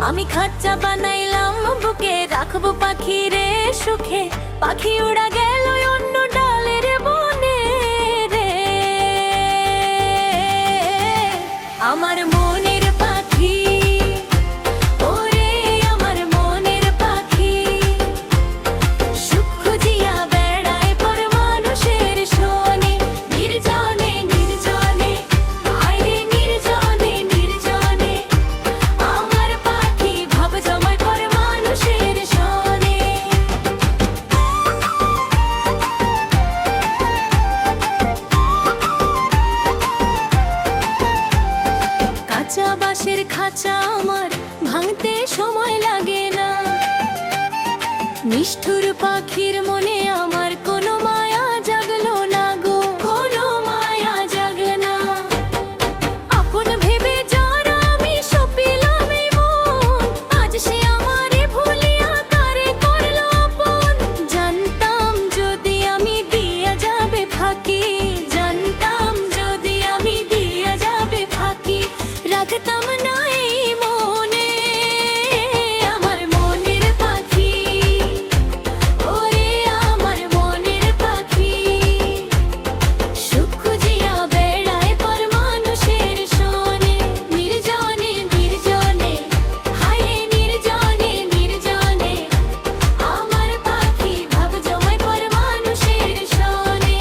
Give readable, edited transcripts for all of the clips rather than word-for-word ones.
আমি খাঁচা বানাইলাম বুকে, রাখবো পাখি রে সুখে। পাখি উড়া গেল অন্য ডালের বনে রে। আমার মনের পাখি, ওরে আমার মনের পাখি, সুখ খুঁজিয়া বেড়ায় পর মানুষের শোনে। নির্জনে নির্জনে, আইরে নির্জনে নির্জনে, আমার পাখি ভাব জমায় পর মানুষের শোনে। কাঁচা বাঁশের খাঁচা আমার ভাঙতে সময় লাগে না। নিষ্ঠুর পাখির মনে আমার কোনো মায়া জাগলো না গো, কোনো মায়া জাগে না। আপন ভেবে যারা আমি সপিলাম এই মন, আজ সে আমারে ভুলিয়া কারে করলো আপন। জানতাম যদি আমি দিয়া যাবে ফাঁকি, জানতাম যদি আমি দিয়া যাবে ফাঁকি, রাখতাম না এই মনে। আমার মনের পাখি, ওরে আমার মনের পাখি, সুখ খুঁজিয়া বেড়ায় পর মানুষের শোনে। নির্জনে নির্জনে, হায় নির্জনে নির্জনে, আমার পাখি ভাব জমায় পর মানুষের শোনে।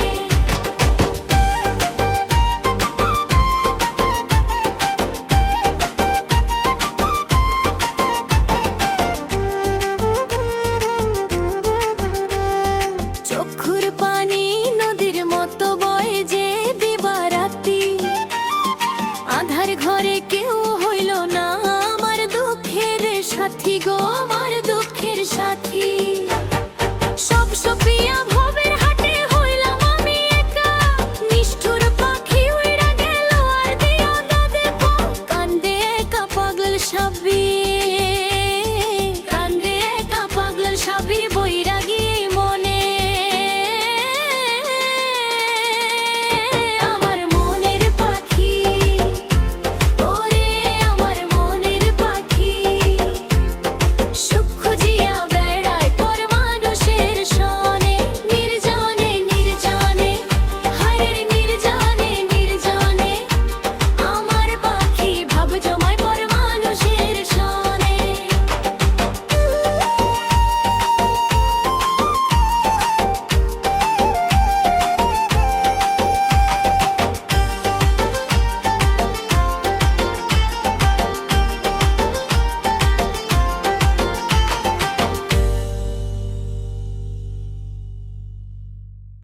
চক্ষুর পানি নদীর মতো বয়ে যে দিবারাতি, আধার ঘরে কেউ